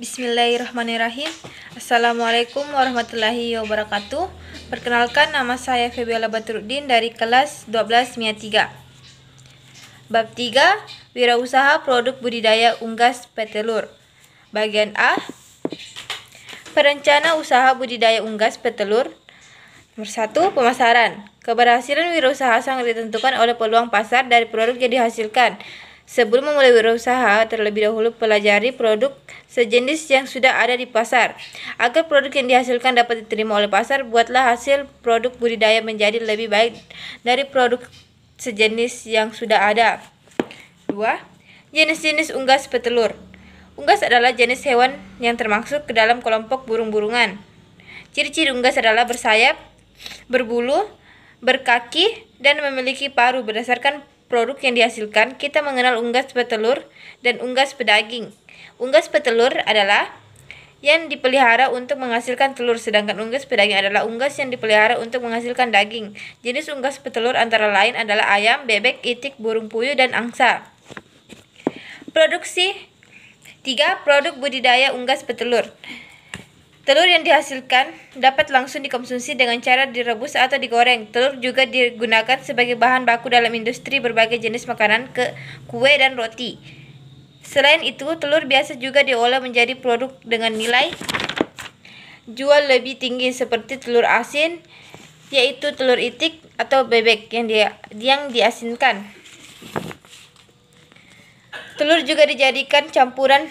Bismillahirrahmanirrahim. Assalamualaikum warahmatullahi wabarakatuh. Perkenalkan, nama saya Febiola Badruddin dari kelas 12 MIA 3. Bab 3, Wirausaha Produk Budidaya Unggas Petelur. Bagian A, Perencana Usaha Budidaya Unggas Petelur. Nomor 1, pemasaran. Keberhasilan wirausaha sangat ditentukan oleh peluang pasar dari produk yang dihasilkan. Sebelum memulai wirausaha, terlebih dahulu pelajari produk sejenis yang sudah ada di pasar. Agar produk yang dihasilkan dapat diterima oleh pasar, buatlah hasil produk budidaya menjadi lebih baik dari produk sejenis yang sudah ada. 2. Jenis-jenis unggas petelur. Unggas adalah jenis hewan yang termasuk ke dalam kelompok burung-burungan. Ciri-ciri unggas adalah bersayap, berbulu, berkaki, dan memiliki paruh. Berdasarkan produk yang dihasilkan, kita mengenal unggas petelur dan unggas pedaging. Unggas petelur adalah yang dipelihara untuk menghasilkan telur, sedangkan unggas pedaging adalah unggas yang dipelihara untuk menghasilkan daging. Jenis unggas petelur antara lain adalah ayam, bebek, itik, burung puyuh, dan angsa. Produksi. 3. Produk budidaya unggas petelur. Telur yang dihasilkan dapat langsung dikonsumsi dengan cara direbus atau digoreng. Telur juga digunakan sebagai bahan baku dalam industri berbagai jenis makanan, kue, dan roti. Selain itu, telur biasa juga diolah menjadi produk dengan nilai jual lebih tinggi seperti telur asin, yaitu telur itik atau bebek yang diasinkan. Telur juga dijadikan campuran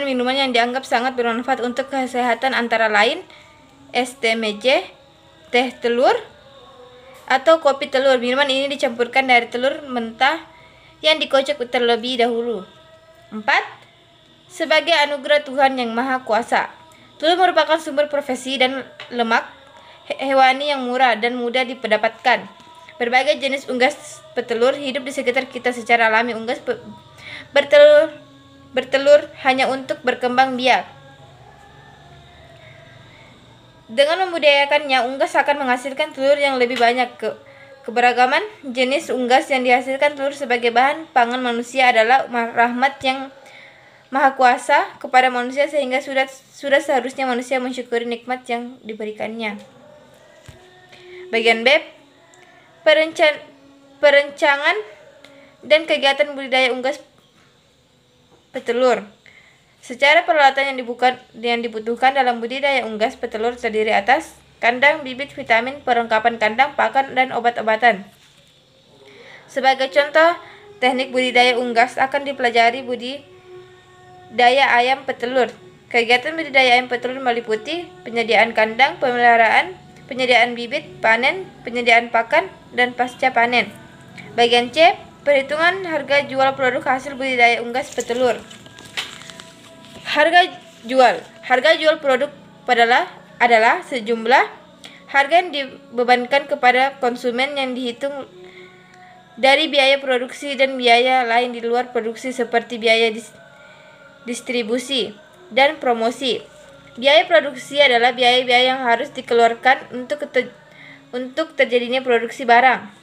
minuman yang dianggap sangat bermanfaat untuk kesehatan, antara lain es teh meje, teh telur, atau kopi telur. Minuman ini dicampurkan dari telur mentah yang dikocok terlebih dahulu. 4. Sebagai anugerah Tuhan Yang Maha Kuasa. Telur merupakan sumber protein dan lemak hewani yang murah dan mudah didapatkan. Berbagai jenis unggas petelur hidup di sekitar kita secara alami. Unggas bertelur hanya untuk berkembang biak. Dengan membudidayakannya, unggas akan menghasilkan telur yang lebih banyak. Keberagaman jenis unggas yang dihasilkan telur sebagai bahan pangan manusia adalah rahmat yang Maha Kuasa kepada manusia, sehingga sudah seharusnya manusia mensyukuri nikmat yang diberikannya. Bagian B, perencanaan dan kegiatan budidaya unggas petelur. Secara peralatan yang dibutuhkan dalam budidaya unggas petelur terdiri atas kandang, bibit, vitamin, perlengkapan kandang, pakan, dan obat-obatan. Sebagai contoh teknik budidaya unggas akan dipelajari budidaya ayam petelur. Kegiatan budidaya ayam petelur meliputi penyediaan kandang, pemeliharaan, penyediaan bibit, panen, penyediaan pakan, dan pasca panen. Bagian C, perhitungan harga jual produk hasil budidaya unggas petelur. Harga jual produk adalah sejumlah harga yang dibebankan kepada konsumen yang dihitung dari biaya produksi dan biaya lain di luar produksi seperti biaya distribusi dan promosi. Biaya produksi adalah biaya-biaya yang harus dikeluarkan untuk terjadinya produksi barang.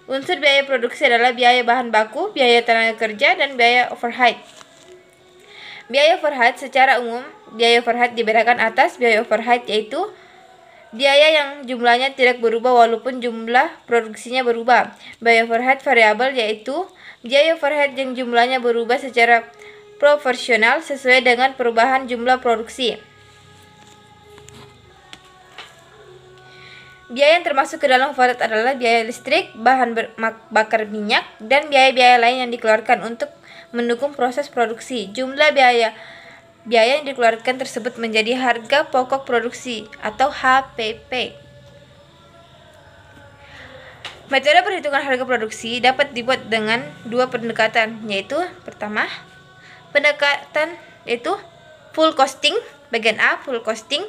Unsur biaya produksi adalah biaya bahan baku, biaya tenaga kerja, dan biaya overhead. Biaya overhead secara umum, biaya overhead dibedakan atas biaya overhead, yaitu biaya yang jumlahnya tidak berubah walaupun jumlah produksinya berubah. Biaya overhead variabel yaitu biaya overhead yang jumlahnya berubah secara proporsional sesuai dengan perubahan jumlah produksi. Biaya yang termasuk ke dalam overhead adalah biaya listrik, bahan bakar minyak, dan biaya-biaya lain yang dikeluarkan untuk mendukung proses produksi. Jumlah biaya yang dikeluarkan tersebut menjadi harga pokok produksi atau HPP. Metode perhitungan harga produksi dapat dibuat dengan dua pendekatan, yaitu pertama, pendekatan yaitu full costing. Bagian A, full costing.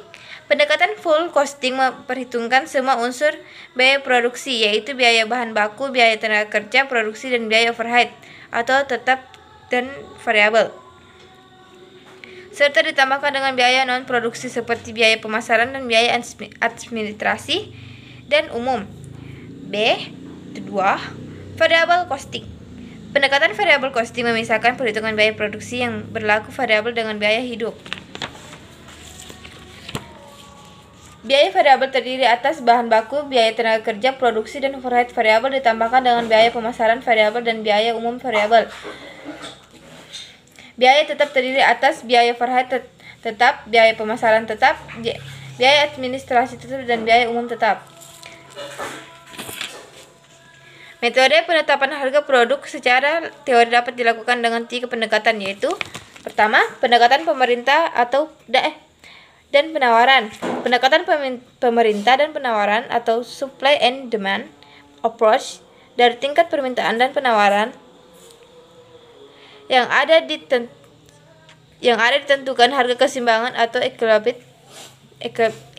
Pendekatan full costing memperhitungkan semua unsur biaya produksi, yaitu biaya bahan baku, biaya tenaga kerja produksi, dan biaya overhead atau tetap dan variabel, serta ditambahkan dengan biaya non-produksi seperti biaya pemasaran dan biaya administrasi dan umum. B. Kedua, variable costing. Pendekatan variabel costing memisahkan perhitungan biaya produksi yang berlaku variabel dengan biaya hidup. Biaya variabel terdiri atas bahan baku, biaya tenaga kerja, produksi, dan overhead variabel ditambahkan dengan biaya pemasaran variabel dan biaya umum variabel. Biaya tetap terdiri atas biaya overhead tetap, biaya pemasaran tetap, biaya administrasi tetap, dan biaya umum tetap. Metode penetapan harga produk secara teori dapat dilakukan dengan 3 pendekatan, yaitu pertama, pendekatan pemerintah dan penawaran. Pendekatan pemerintah dan penawaran atau supply and demand approach dari tingkat permintaan dan penawaran yang ada ditentukan harga keseimbangan atau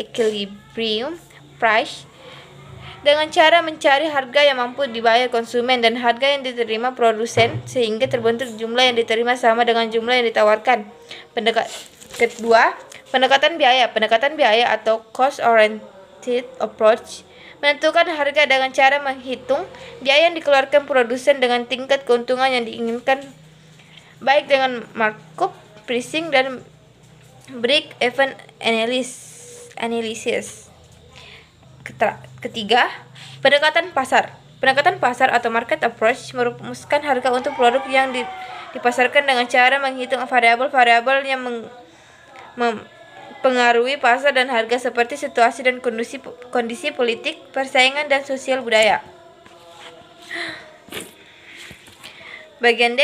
equilibrium price dengan cara mencari harga yang mampu dibayar konsumen dan harga yang diterima produsen sehingga terbentuk jumlah yang diterima sama dengan jumlah yang ditawarkan. Kedua, pendekatan biaya. Pendekatan biaya atau cost oriented approach menentukan harga dengan cara menghitung biaya yang dikeluarkan produsen dengan tingkat keuntungan yang diinginkan, baik dengan markup, pricing, dan break-even analysis. Ketiga, pendekatan pasar. Pendekatan pasar atau market approach merumuskan harga untuk produk yang dipasarkan dengan cara menghitung variabel-variabel yang mempengaruhi pasar dan harga seperti situasi dan kondisi politik, persaingan, dan sosial budaya. Bagian D,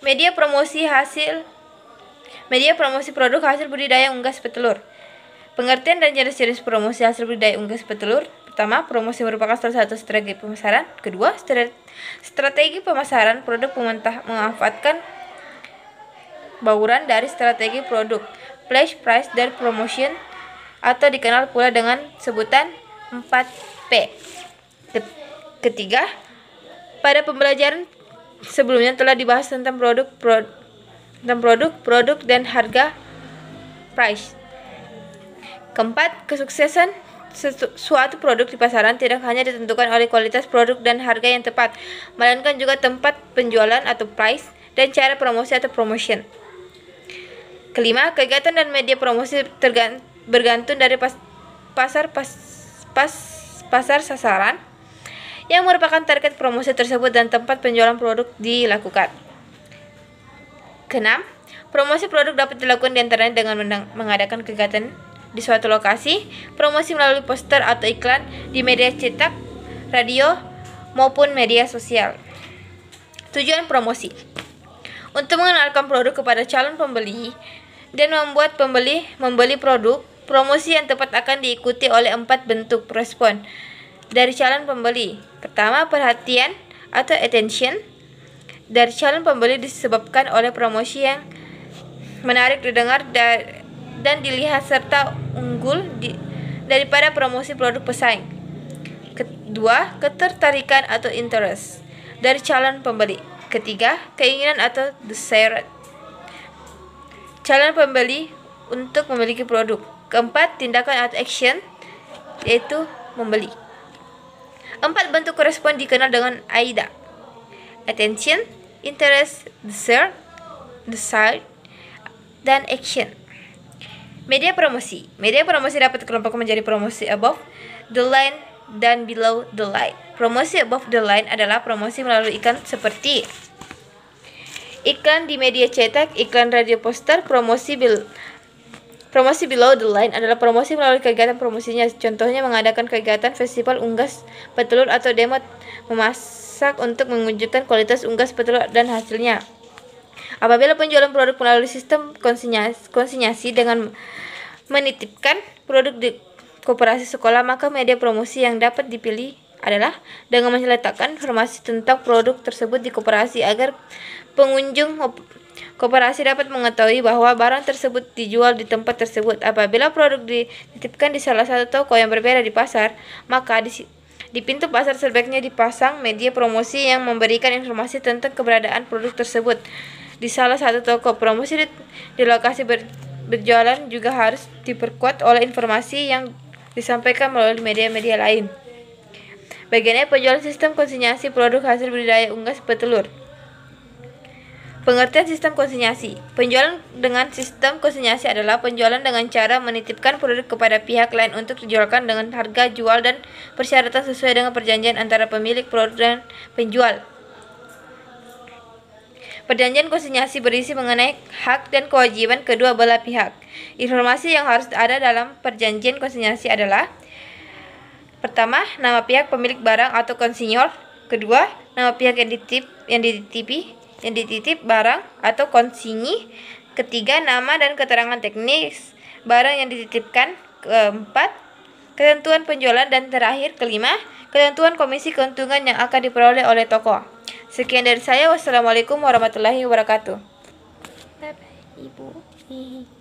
media promosi produk hasil budidaya unggas petelur. Pengertian dan jenis-jenis promosi hasil budidaya unggas petelur. Pertama, promosi merupakan salah satu strategi pemasaran. Kedua, strategi pemasaran produk memanfaatkan bauran dari strategi produk, flash price, dan promotion, atau dikenal pula dengan sebutan 4P. Ketiga, pada pembelajaran sebelumnya telah dibahas tentang produk, dan harga, price. Keempat, kesuksesan suatu produk di pasaran tidak hanya ditentukan oleh kualitas produk dan harga yang tepat, melainkan juga tempat penjualan atau price dan cara promosi atau promotion. Kelima, kegiatan dan media promosi bergantung dari pasar sasaran yang merupakan target promosi tersebut dan tempat penjualan produk dilakukan. Keenam, promosi produk dapat dilakukan diantaranya dengan mengadakan kegiatan di suatu lokasi, promosi melalui poster atau iklan di media cetak, radio, maupun media sosial. Tujuan promosi: untuk mengenalkan produk kepada calon pembeli dan membuat pembeli membeli produk. Promosi yang tepat akan diikuti oleh 4 bentuk respon dari calon pembeli. Pertama, perhatian atau attention dari calon pembeli disebabkan oleh promosi yang menarik didengar dan dilihat serta unggul daripada promosi produk pesaing. Kedua, ketertarikan atau interest dari calon pembeli. Ketiga, keinginan atau desire calon pembeli untuk memiliki produk. Keempat, tindakan atau action, yaitu membeli. 4 bentuk respon dikenal dengan AIDA: attention, interest, desire, dan action. Media promosi. Media promosi dapat dikelompokkan menjadi promosi above the line dan below the line. Promosi above the line adalah promosi melalui iklan seperti iklan di media cetak, iklan radio, poster. Promosi below the line adalah promosi melalui kegiatan promosinya. Contohnya mengadakan kegiatan festival unggas petelur atau demo memasak untuk menunjukkan kualitas unggas petelur dan hasilnya. Apabila penjualan produk melalui sistem konsinyasi dengan menitipkan produk di koperasi sekolah, maka media promosi yang dapat dipilih adalah dengan meletakkan informasi tentang produk tersebut di koperasi agar pengunjung koperasi dapat mengetahui bahwa barang tersebut dijual di tempat tersebut. Apabila produk dititipkan di salah satu toko yang berbeda di pasar, maka di pintu pasar sebaiknya dipasang media promosi yang memberikan informasi tentang keberadaan produk tersebut. Di salah satu toko, promosi di lokasi berjualan juga harus diperkuat oleh informasi yang disampaikan melalui media-media lain. Bagian E, penjualan sistem konsinyasi produk hasil budidaya unggas petelur. Pengertian sistem konsinyasi. Penjualan dengan sistem konsinyasi adalah penjualan dengan cara menitipkan produk kepada pihak lain untuk dijualkan dengan harga jual dan persyaratan sesuai dengan perjanjian antara pemilik produk dan penjual. Perjanjian konsinyasi berisi mengenai hak dan kewajiban kedua belah pihak. Informasi yang harus ada dalam perjanjian konsinyasi adalah: pertama, nama pihak pemilik barang atau konsinyor. Kedua, nama pihak yang dititip barang atau konsinyi. Ketiga, nama dan keterangan teknis barang yang dititipkan. Keempat, ketentuan penjualan. Dan terakhir, kelima, ketentuan komisi keuntungan yang akan diperoleh oleh toko. Sekian dari saya. Wassalamualaikum warahmatullahi wabarakatuh. Bye bye, Ibu.